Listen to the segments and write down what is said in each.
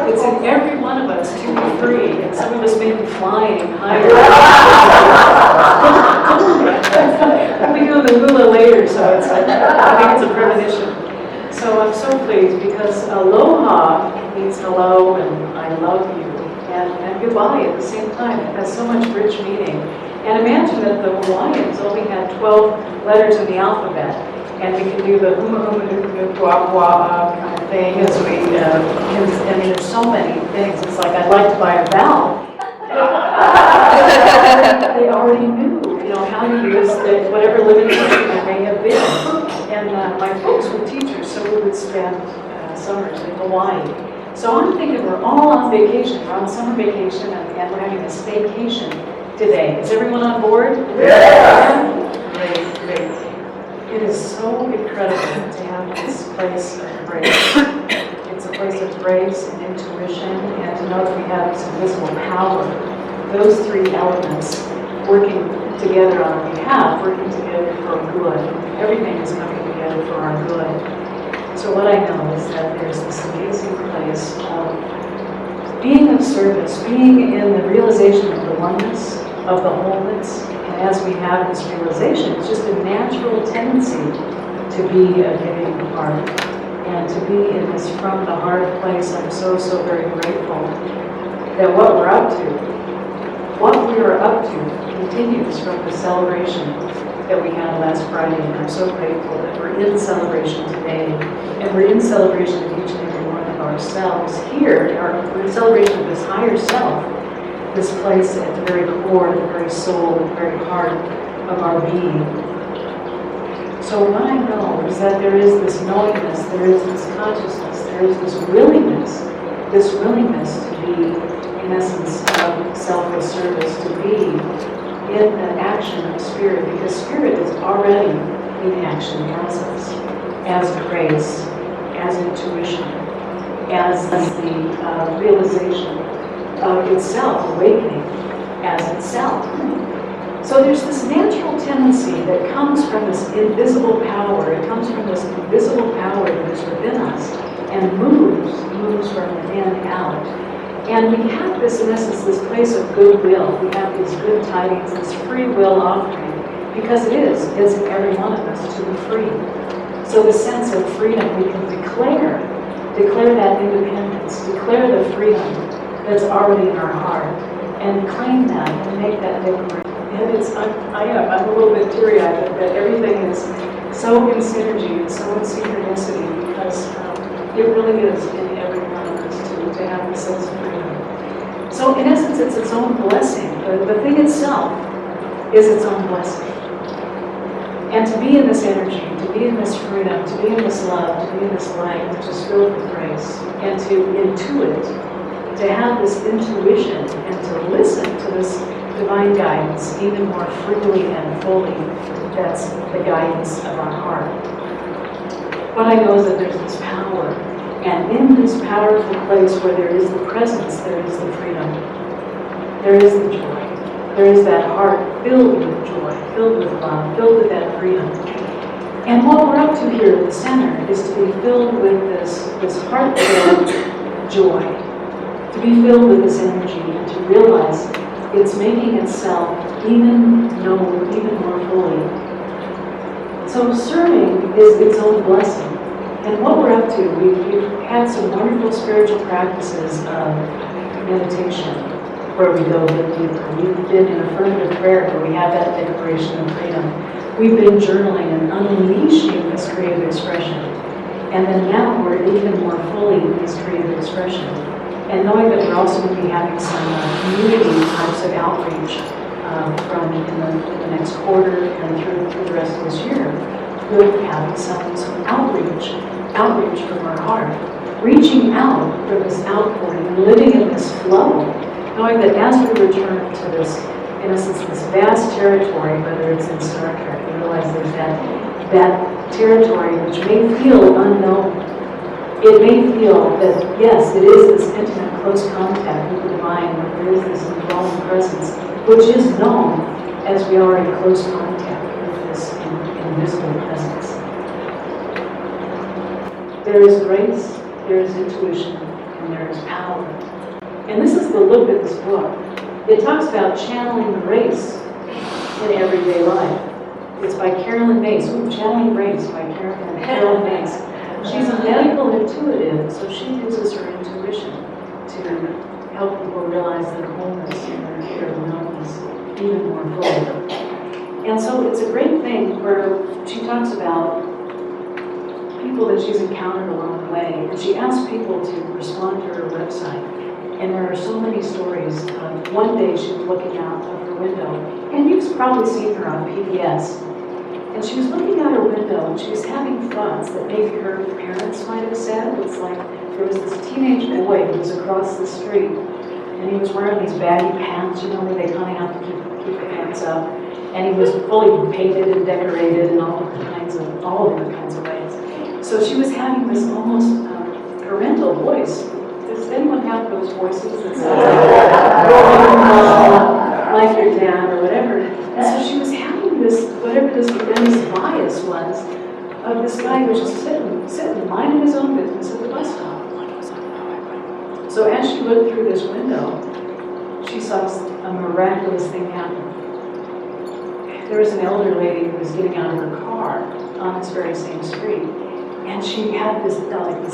It's in every one of us to be free, and some of us may be flying higher. We'll be doing the hula later, so it's like, I think it's a premonition. So I'm so pleased because aloha means hello and I love you, and goodbye at the same time. It has so much rich meaning. And imagine that the Hawaiians only had 12 letters in the alphabet, and we can do the huma huma nuku gua gua kind of thing as we, I mean, there's so many things. It's like, I'd like to buy a vowel. They already knew, how to use whatever limitation there may have been. And my folks were teachers, so we would spend summers in Hawaii. So I'm thinking we're all on vacation. We're on summer vacation, and we're having a staycation today. Is everyone on board? Yeah. Great. It is so incredible to have this place of grace. It's a place of grace and intuition, and to know that we have this invisible power. Those three elements working together on our behalf, working together for good. Everything is coming together for our good. So what I know is that there's this amazing place of being of service, being in the realization of the oneness, of the wholeness. And as we have this realization, it's just a natural tendency to be a giving heart. And to be in this from the heart place, I'm so very grateful that what we're up to, what we are up to continues from the celebration that we had last Friday, and I'm so grateful that we're in celebration today, and we're in celebration of each and every one of ourselves here. We're in celebration of this higher self, this place at the very core, the very soul, the very heart of our being. So what I know is that there is this knowingness, there is this consciousness, there is this willingness to be, in essence, of selfless service, to be in an action of spirit, because spirit is already in action as us, as grace, as intuition, as the realization of itself, awakening as itself. So there's this natural tendency that comes from this invisible power. It comes from this invisible power that is within us and moves from within out. And we have this, in essence, this place of goodwill. We have these good tidings, this free will offering, because it's in every one of us to be free. So the sense of freedom, we can declare that independence, declare the freedom that's already in our heart, and claim that and make that declaration. And I'm a little bit teary-eyed that everything is so in synergy and so in synchronicity, because it really is in every one of us to have the sense of freedom. So in essence, it's its own blessing. The thing itself is its own blessing. And to be in this energy, to be in this freedom, to be in this love, to be in this light, which is filled with grace, and to intuit, to have this intuition, and to listen to this divine guidance even more freely and fully, that's the guidance of our heart. What I know is that there's this power, and in this powerful place where there is the presence, there is the freedom, there is the joy, there is that heart filled with joy, filled with love, filled with that freedom. And what we're up to here at the center is to be filled with this heart-filled joy, to be filled with this energy, and to realize it's making itself even known, even more fully. So serving is its own blessing. And what we're up to, we've had some wonderful spiritual practices of meditation where we go a bit deeper. We've been in affirmative prayer where we have that declaration of freedom. We've been journaling and unleashing this creative expression. And then now we're even more fully in this creative expression. And knowing that we're also going to be having some community types of outreach from in the next quarter and through the rest of this year, we'll be having some outreach from our heart, reaching out for this outpouring and living in this flow, knowing that as we return to this, in essence, this vast territory, whether it's in Star Trek, we realize there's that territory which may feel unknown. It may feel that, yes, it is this intimate, close contact with the divine, where there is this indwelling presence, which is known as we are in close contact with this invisible presence. There is grace, there is intuition, and there is power. And this is the look of this book. It talks about channeling grace in everyday life. It's by Carolyn Mace. Ooh, Channeling Grace by Carolyn Mace. She's a medical intuitive, so she uses her intuition to help people realize their wholeness and their wellness even more fully. And so it's a great thing where she talks about people that she's encountered along the way, and she asks people to respond to her website. And there are so many stories. One day she was looking out of her window, and you've probably seen her on PBS. And she was looking out her window, and she was having thoughts that maybe her parents might have said. It's like there was this teenage boy who was across the street, and he was wearing these baggy pants, you know, where they kind of have to keep the pants up. And he was fully painted and decorated in all different kinds of ways. So she was having this almost parental voice. Does anyone have those voices that sound like your dad or whatever? And so she was having this, whatever this bias was, of this guy who was just sitting, minding his own business at the bus stop. So as she looked through this window, she saw a miraculous thing happen. There was an elder lady who was getting out of her car on this very same street, and she had these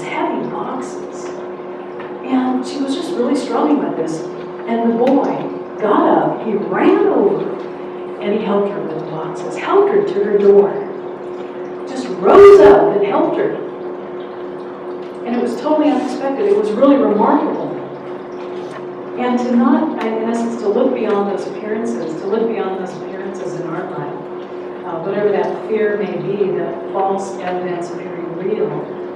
heavy boxes. And she was just really struggling with this. And the boy got up, he ran over, and he helped her with the boxes, helped her to her door. Just rose up and helped her. And it was totally unexpected. It was really remarkable. And to not, in essence, to look beyond those appearances, in our life, whatever that fear may be, that false evidence appearing real,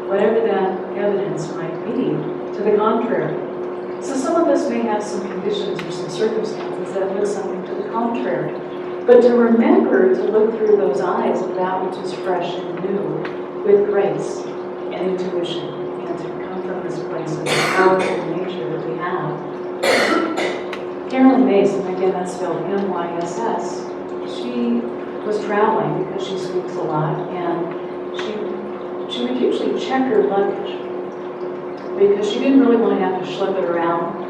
whatever that evidence might be, to the contrary. So some of us may have some conditions or some circumstances that look something to the contrary. But to remember to look through those eyes of that which is fresh and new, with grace and intuition, and to come from this place of the powerful nature that we have. Carolyn Mace, and again that's spelled M-Y-S-S, she was traveling because she speaks a lot, and she would usually check her luggage because she didn't really want to have to schlep it around.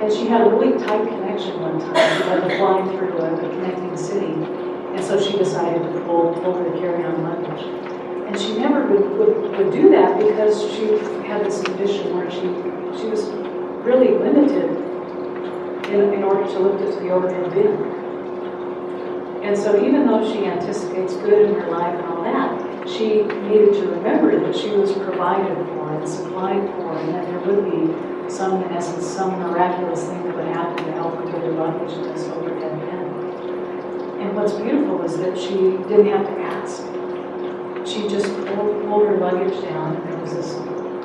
And she had a really tight connection one time. She had to fly through a connecting city, and so she decided to pull her carry-on luggage. And she never would do that because she had this condition where she was really limited in order to lift it to the overhead bin. And so even though she anticipates good in her life and all that, she needed to remember that she was provided for and supplied for, and that there would be some miraculous thing that would happen to help her get her luggage to this overhead bin. And what's beautiful is that she didn't have to ask. She just pulled her luggage down, and there was this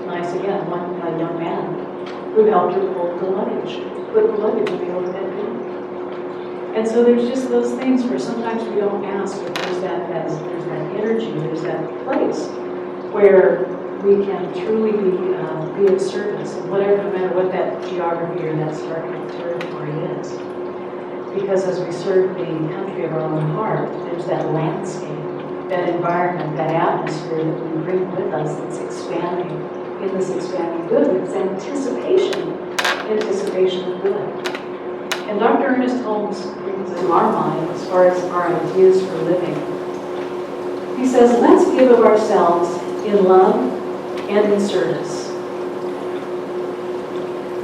nice, again, one young man who helped her pull the luggage, put the luggage in the overhead bin. And so there's just those things where sometimes we don't ask, but there's that energy, there's that place where we can truly be of service, and whatever, no matter what that geography or that territory is. Because as we serve the country of our own heart, there's that landscape, that environment, that atmosphere that we bring with us that's expanding, in this expanding good. It's anticipation of good. And Dr. Ernest Holmes brings to our mind as far as our ideas for living. He says, let's give of ourselves in love and in service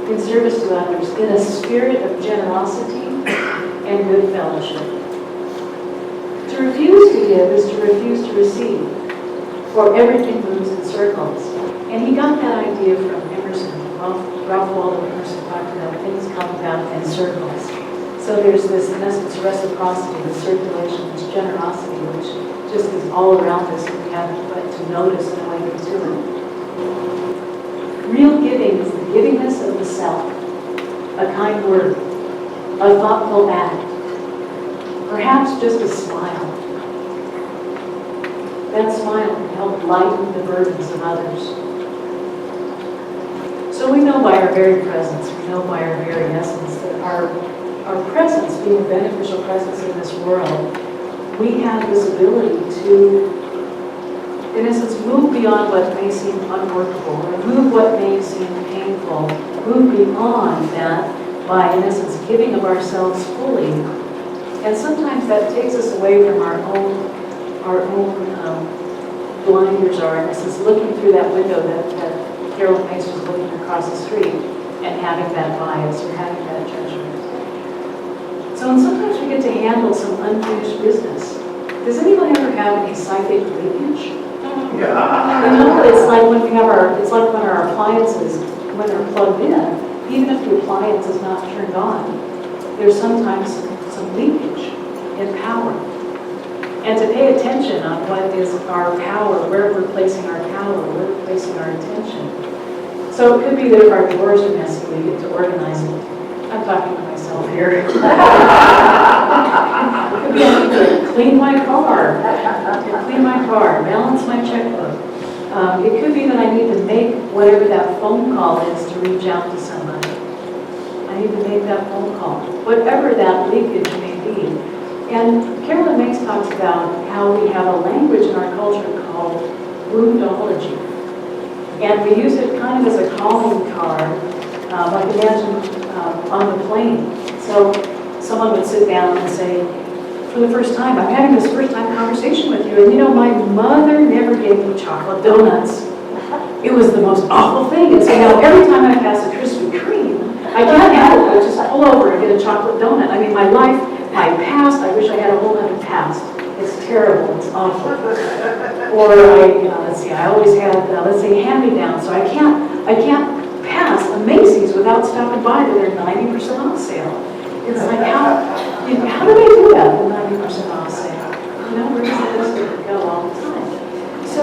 to others, in a spirit of generosity and good fellowship. To refuse to give is to refuse to receive, for everything moves in circles. And he got that idea from Emerson. Ralph Waldo Emerson talked about things come about in circles. So there's this, in essence, reciprocity, this circulation, this generosity, which just is all around us, and we have to notice and awaken to it. Real giving is the givingness of the self, a kind word, a thoughtful act, perhaps just a smile. That smile can help lighten the burdens of others. So we know by our very presence, we know by our very essence that our presence, being a beneficial presence in this world, we have this ability to in essence, move beyond what may seem unworkable, or move what may seem painful, move beyond that by, in essence, giving of ourselves fully. And sometimes that takes us away from our own blinders, or in essence, looking through that window that Carolyn Mace was looking across the street and having that bias or having that judgment. So and sometimes we get to handle some unfinished business. Does anyone ever have any psychic leakage? Yeah. You know, it's like when we have when our appliances, when they're plugged in, even if the appliance is not turned on, there's sometimes some leakage in power. And to pay attention on what is our power, where we're placing our power, where we're placing our attention. So it could be that if our drawers are messy, we get to organize it. I'm talking to myself here. It could be I need to clean my car, balance my checkbook. It could be that I need to make whatever that phone call is to reach out to somebody. I need to make that phone call, whatever that leakage may be. And Carolyn Mace talks about how we have a language in our culture called woundology. And we use it kind of as a calling card, like imagine on the plane. So someone would sit down and say, for the first time, I'm having this first time conversation with you, and you know, my mother never gave me chocolate donuts. It was the most awful thing. And so now every time I pass a Krispy Kreme, I can't help it, I just pull over and get a chocolate donut. I mean, my life, my past, I wish I had a whole other past. It's terrible, it's awful. Or let's see, I always had, let's say, hand-me-down, so I can't pass a Macy's without stopping by to their 90% off sale. It's like, how do they do that, the 90% off sale? You know, where does this go all the time? So,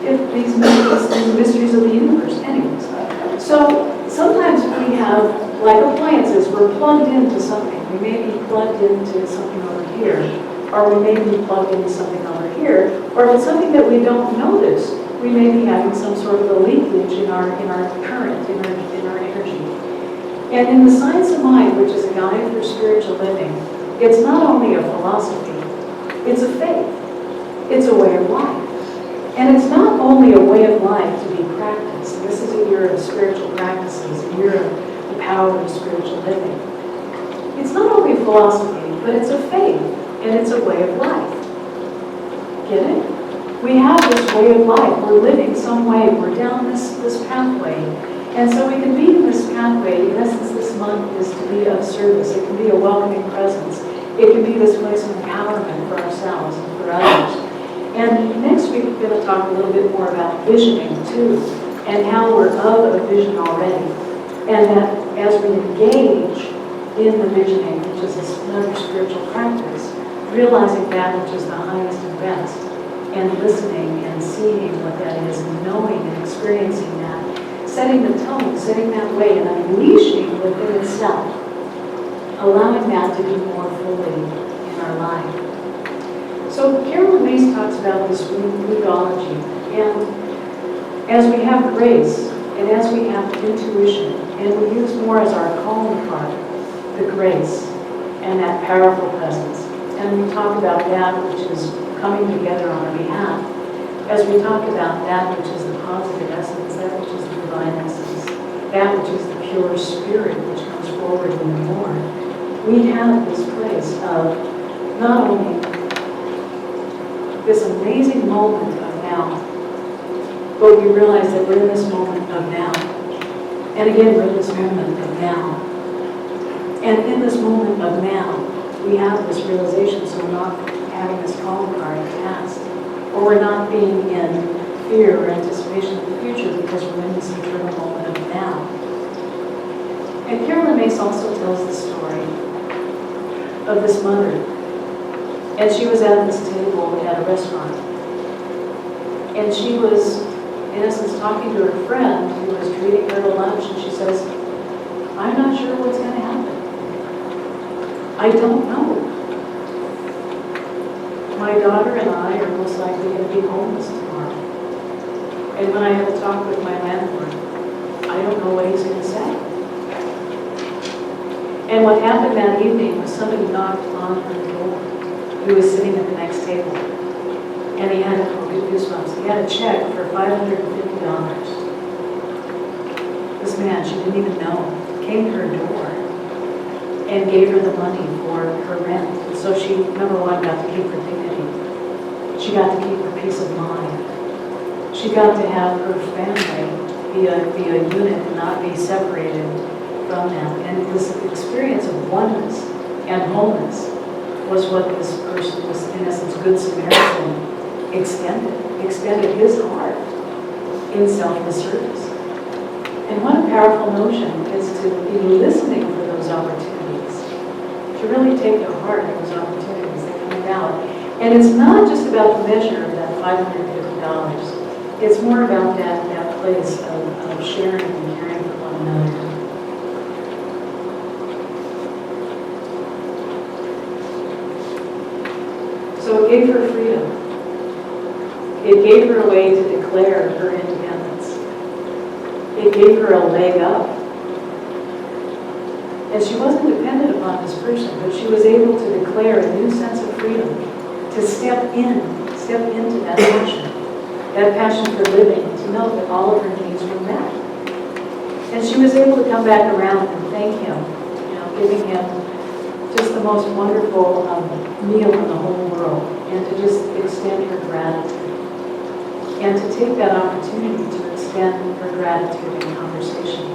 if these mysteries of the universe, anyways. So, sometimes we have, like appliances, we're plugged into something. We may be plugged into something over here, or we may be plugged into something over here, or if it's something that we don't notice, we may be having some sort of a leakage in our current, in our energy. And in the Science of Mind, which is a guide for spiritual living, it's not only a philosophy, it's a faith. It's a way of life. And it's not only a way of life to be practiced. This is a year of spiritual practices, a year of the power of spiritual living. It's not only a philosophy, but it's a faith, and it's a way of life. Get it? We have this way of life. We're living some way. We're down this pathway. And so we can be in this pathway. In essence, this month is to be of service. It can be a welcoming presence. It can be this place of empowerment for ourselves and for others. And next week, we're going to talk a little bit more about visioning, too, and how we're of a vision already. And that as we engage in the visioning, which is another spiritual practice, realizing that which is the highest and best, and listening and seeing what that is, and knowing and experiencing that, setting the tone, setting that way, and unleashing within itself, allowing that to be more fully in our life. So Carolyn Mace talks about this woundology, and as we have grace, and as we have intuition, and we use more as our calling card, the grace, and that powerful presence, and we talk about that which is coming together on our behalf, as we talk about that which is the positive essence, that which is the divine essence, that which is the pure spirit which comes forward in the Lord, we have this place of not only this amazing moment of now, but we realize that we're in this moment of now. And again, we're in this moment of now. And in this moment of now, we have this realization, so we're not having this calling card of the past, or we're not being in fear or anticipation of the future because we're in this eternal moment of now. And Carolyn Mace also tells the story of this mother. And she was at this table at a restaurant. And she was, in essence, talking to her friend who was treating her to lunch, and she says, I'm not sure what's going to happen. I don't know. My daughter and I are most likely going to be homeless tomorrow. And when I have a talk with my landlord, I don't know what he's going to say. And what happened that evening was somebody knocked on her door, who was sitting at the next table. And he had goosebumps. He had a check for $550. This man she didn't even know came to her door and gave her the money for her rent. And so she, number one, got to keep her dignity. She got to keep her peace of mind. She got to have her family be a unit and not be separated from them. And this experience of oneness and wholeness was what this person, this in essence Good Samaritan, extended his heart in selfless service. And what a powerful notion is to be listening for those opportunities, to really take to heart those opportunities that come about. And it's not just about the measure of that $550. It's more about that place of sharing and caring for one another. So it gave her freedom. It gave her a way to declare her independence. It gave her a leg up. And she wasn't dependent upon this person, but she was able to declare a new sense of freedom, to step into that passion for living, to know that all of her needs were met. And she was able to come back around and thank him, giving him just the most wonderful meal in the whole world, and to just extend her gratitude. And to take that opportunity to extend her gratitude in conversation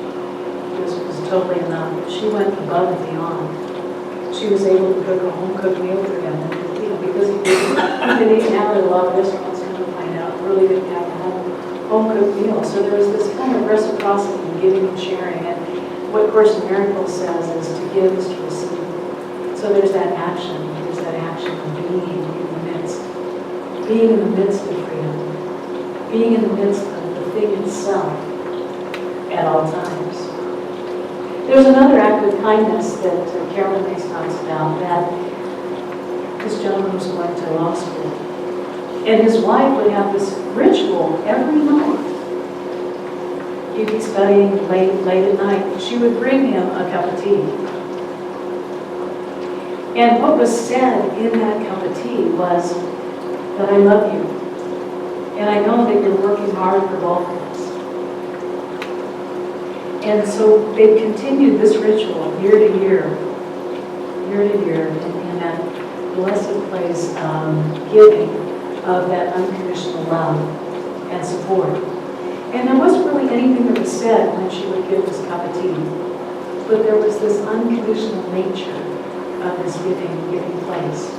was totally enough. She went above and beyond. She was able to cook a home-cooked meal for him, because he didn't eat out at a lot of restaurants, to find out, really didn't have a home-cooked meal. So there was this kind of reciprocity in giving and sharing. And what Course in Miracles says is to give is to receive. So there's that action of being in the midst of freedom, being in the midst of the thing itself at all times. There's another act of kindness that Carolyn Mace talks about, that this gentleman was going to law school, and his wife would have this ritual every night. He'd be studying late at night. She would bring him a cup of tea. And what was said in that cup of tea was that I love you. And I know that you're working hard for both of us. And so they continued this ritual year to year, in that blessed place of giving, of that unconditional love and support. And there wasn't really anything that was said when she would give this cup of tea, but there was this unconditional nature of this giving place.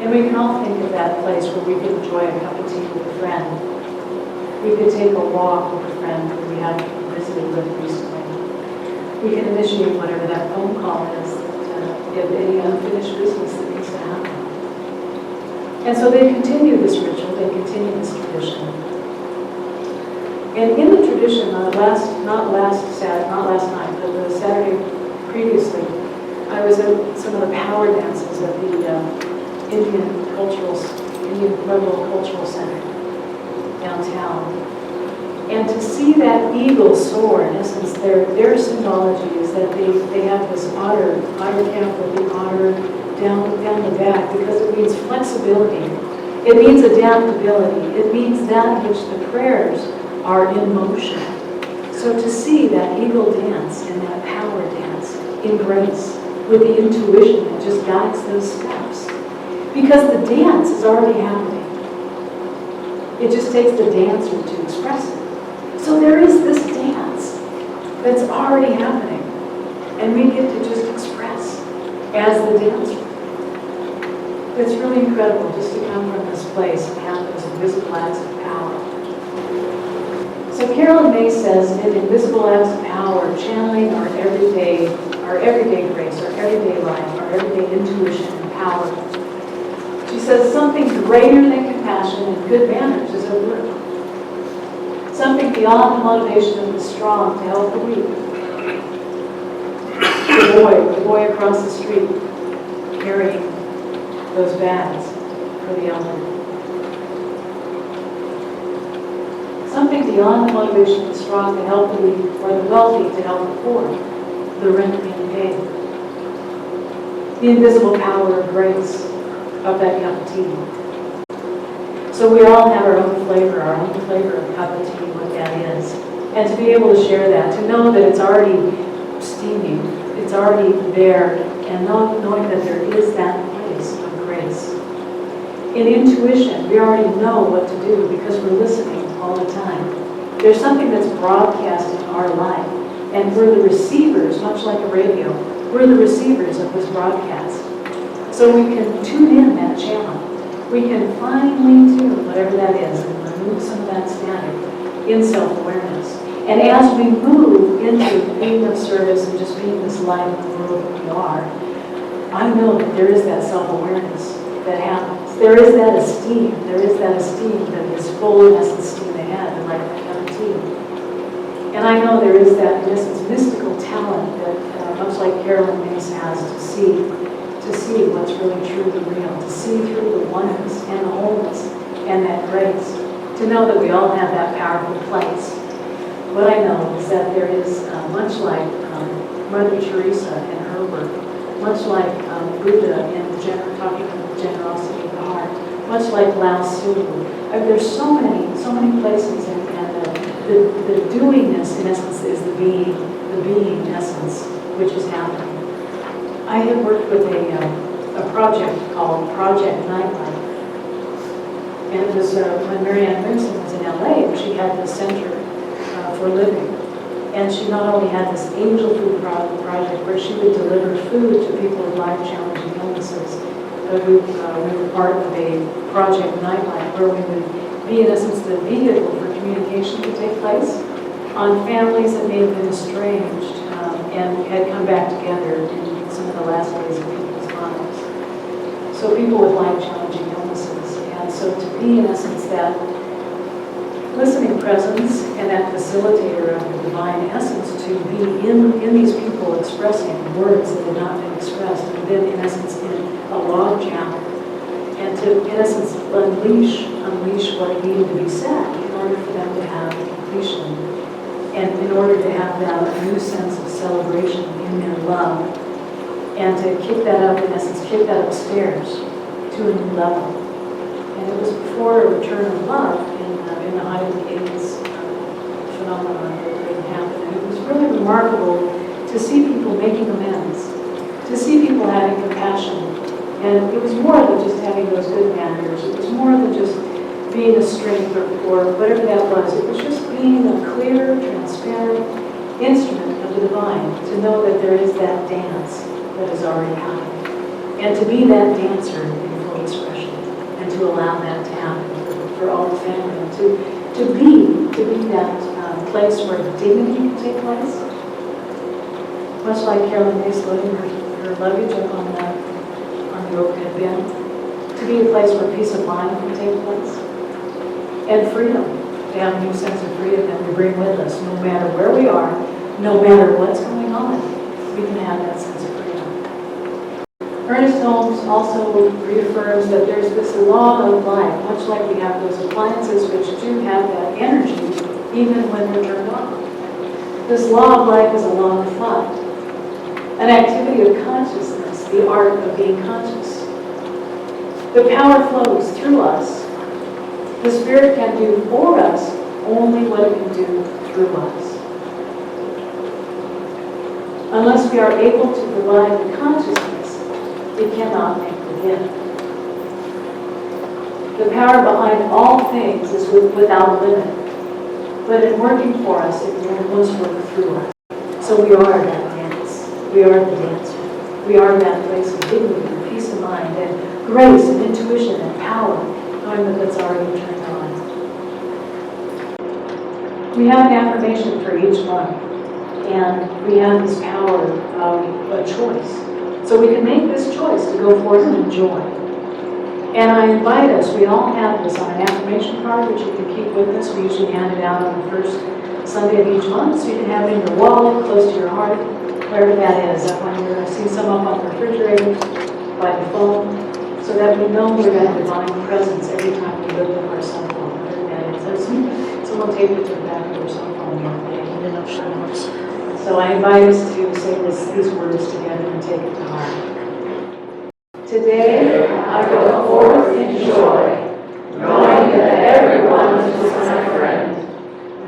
And we can all think of that place where we could enjoy a cup of tea with a friend. We could take a walk with a friend that we had visited with recently. We can initiate whatever that phone call is, if any unfinished business that needs to happen. And so they continue this ritual, they continue this tradition. And in the tradition, not last night, but the Saturday previously, I was at some of the power dances at the Indian Pueblo Cultural Center downtown. And to see that eagle soar, in essence, their symbology is that they have this otter cap with the otter down the back, because it means flexibility. It means adaptability. It means that which the prayers are in motion. So to see that eagle dance and that power dance in grace, with the intuition that just guides those steps. Because the dance is already happening. It just takes the dancer to express it. So there is this dance that's already happening. And we get to just express as the dancer. It's really incredible just to come from this place and have those invisible acts of power. So Carolyn May says, in Invisible Acts of Power, channeling our everyday grace, our everyday life, our everyday intuition and power. She says something greater than compassion and good manners is at work. Something beyond the motivation of the strong to help the weak. The boy across the street carrying those bags for the elderly. Something beyond the motivation of the strong to help the weak, or the wealthy to help the poor, the rent being paid. The invisible power of grace of that cup of tea. So we all have our own flavor of cup of tea, what that is. And to be able to share that, to know that it's already steaming, it's already there, and knowing that there is that place of grace. In intuition, we already know what to do because we're listening all the time. There's something that's broadcast in our life, and we're the receivers, much like a radio. We're the receivers of this broadcast. So we can tune in that channel. We can finely tune whatever that is and remove some of that static in self-awareness. And as we move into being of service and just being this light in the world that we are, I know that there is that self-awareness that happens. There is that esteem. There is that esteem that is full in essence steam ahead, like a cup of tea. And I know there is that, in essence, mystical talent that, much like Carolyn Mace has, to see what's really truly real, to see through the oneness and the wholeness and that grace, to know that we all have that powerful place. What I know is that there is, much like Mother Teresa in her work, much like Buddha in talking about the generosity of the heart, much like Lao Tzu. There's so many places, and the doingness in essence is the being essence, which is happening. I had worked with a project called Project Nightlife, and it was when Marianne Winston was in LA, she had this center for living. And she not only had this angel food project where she would deliver food to people with life-challenging illnesses, but we were part of a Project Nightlife where we would be, in essence, the vehicle for communication to take place on families that may have been estranged and had come back together in some of the last days of people's lives. So people with life-challenging illnesses. And so to be, in essence, that listening presence and that facilitator of the divine essence, to be in these people expressing words that have not been expressed, and then in essence in a log jam, and to in essence unleash what needed to be said in order for them to have completion, and in order to have that new sense of celebration in their love, and to kick that up, in essence, kick that upstairs to a new level. And it was before a return of love in the height of the AIDS phenomenon that happened. And it was really remarkable to see people making amends, to see people having compassion. And it was more than just having those good manners. It was more than just being a strength or whatever that was. It was just being a clear, transparent instrument of the divine, to know that there is that dance that is already happening. And to be that dancer in full expression. And to allow that to happen for all the family, and to be that place where dignity can take place. Much like Carolyn Mace loading her luggage up on the overhead bin, to be a place where peace of mind can take place, and freedom, to have a new sense of freedom that we bring with us, no matter where we are, no matter what's going on, we can have that sense of freedom. Ernest Holmes also reaffirms that there's this law of life, much like we have those appliances which do have that energy even when they're turned on. This law of life is a law of thought, an activity of consciousness, the art of being conscious. The power flows through us. The Spirit can do for us only what it can do through us. Unless we are able to provide the consciousness, it cannot make the gift. The power behind all things is without limit, but in working for us, it must work through us. So we are that dance. We are the dancer. We are that place of dignity and peace of mind and grace and intuition and power, knowing that that's already turned on. We have an affirmation for each one, and we have this power of a choice. So we can make this choice to go forth and enjoy. And I invite us, we all have this on an affirmation card, which you can keep with us. We usually hand it out on the first Sunday of each month, so you can have it in your wallet, close to your heart, wherever that is. Up on your, I see some up on the refrigerator, by the phone, so that we know we're that divine presence every time we lift up our cell phone, wherever that is. Someone taped it to the back of their cell phone the other day. So I invite us to say these words together and take it to heart. Today, I go forth in joy, knowing that everyone is my friend,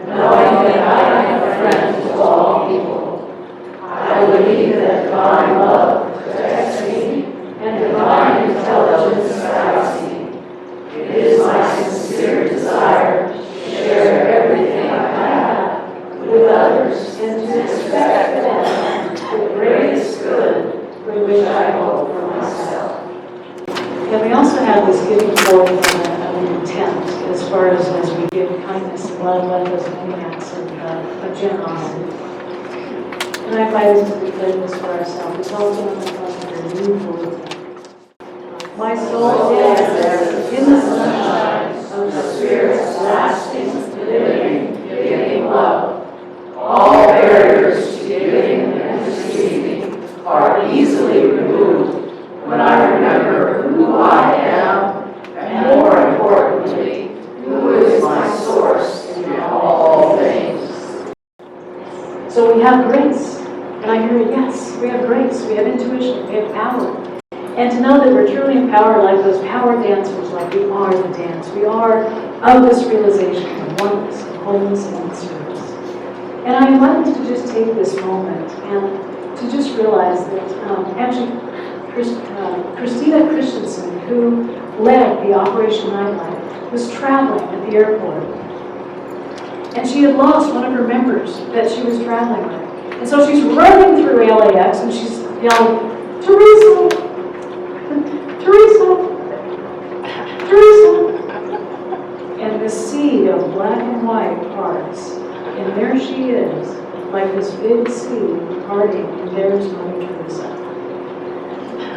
knowing that I am a friend to all people. I believe that divine love protects me and divine intelligence guides me. It is my sincere desire to share everything I have with others and to expect them the greatest good for which I hope for myself. And we also have this giving forth of an intent as far as we give kindness and love, let those many acts of generosity. And I invite us to declare this for ourselves. It's also in the calendar, new bulletin. My soul dances in the sunshine of the Spirit's lasting, living, giving love. All barriers to giving and receiving are easily removed when I remember who I am, and more importantly, who is my source in all things. So we have grace, and I hear yes, we have grace, we have intuition, we have power. And to know that we're truly empowered like those power dancers, like we are the dance. We are of this realization of oneness, of wholeness, and service. And I invite us to just take this moment and to just realize that actually Christina Christensen, who led the Operation Nightlight, was traveling at the airport. And she had lost one of her members that she was traveling with. And so she's running through LAX and she's yelling, Teresa! Teresa! Teresa! And the sea of black and white parts. And there she is, like this big sea parting, and there's Mother Teresa.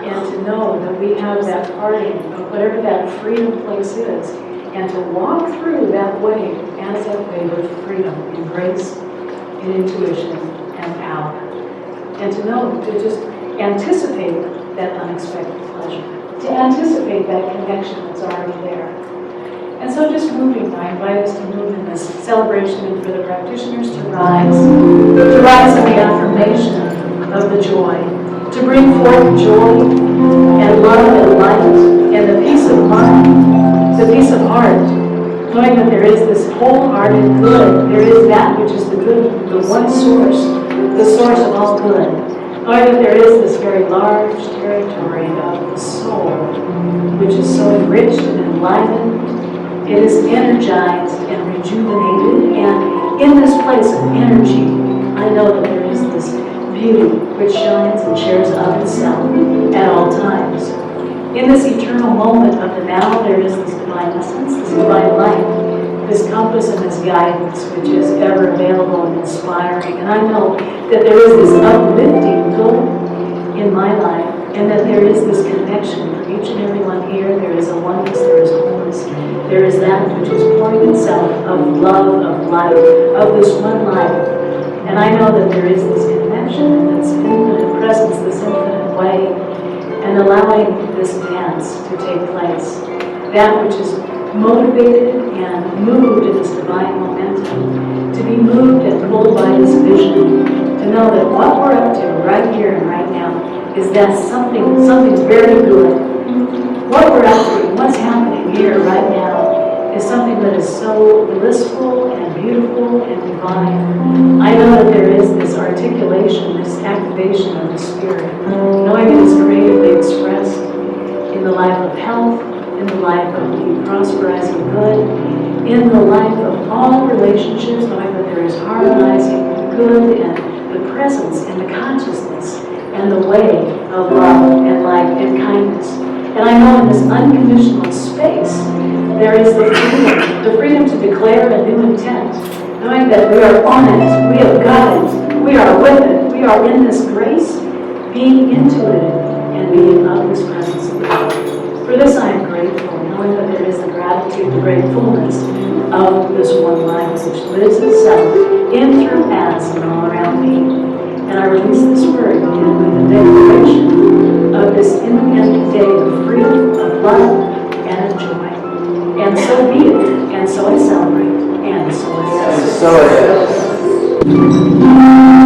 And to know that we have that parting of whatever that freedom place is, and to walk through that way as that way with freedom, and grace, and intuition, and power. And to know, to just anticipate that unexpected pleasure, to anticipate that connection that's already there. And so just moving, I invite us to move in this celebration and for the practitioners to rise in the affirmation of the joy, to bring forth joy and love and light and the peace of mind, the peace of heart, knowing that there is this wholehearted good, there is that which is the good, the one source, the source of all good. Knowing that there is this very large territory of the soul, which is so enriched and enlivened. It is energized and rejuvenated, and in this place of energy, I know that there is this beauty which shines and shares of itself at all times. In this eternal moment of the now, there is this divine essence, this divine light, this compass and this guidance which is ever available and inspiring. And I know that there is this uplifting good in my life, and that there is this connection for each and every one here. There is a oneness, there is wholeness, there is that which is pouring itself of love, of light, of this one life. And I know that there is this connection, this infinite presence, this infinite way, and allowing this dance to take place. That which is motivated and moved in this divine momentum, to be moved and pulled by this vision, to know that what we're up to right here and right now is that something very good. What we're up to, what's happening here right now, is something that is so blissful and beautiful and divine. I know that there is this articulation, this activation of the spirit, knowing it is creatively expressed in the life of health, in the life of the prosperizing good, in the life of all relationships, knowing that there is harmonizing good and the presence and the consciousness and the way of love and light and kindness. And I know in this unconditional space, there is the freedom to declare a new intent, knowing that we are on it, we have got it, we are with it, we are in this grace, being intuitive and being of this presence of God. For this I am grateful, knowing that there is the gratitude, the gratefulness of this one life which lives itself in, through, as, and all around me. And I release this word again with the declaration of this independent day of freedom, of love, and of joy. And so be it, and so I celebrate, and so it is. So it is.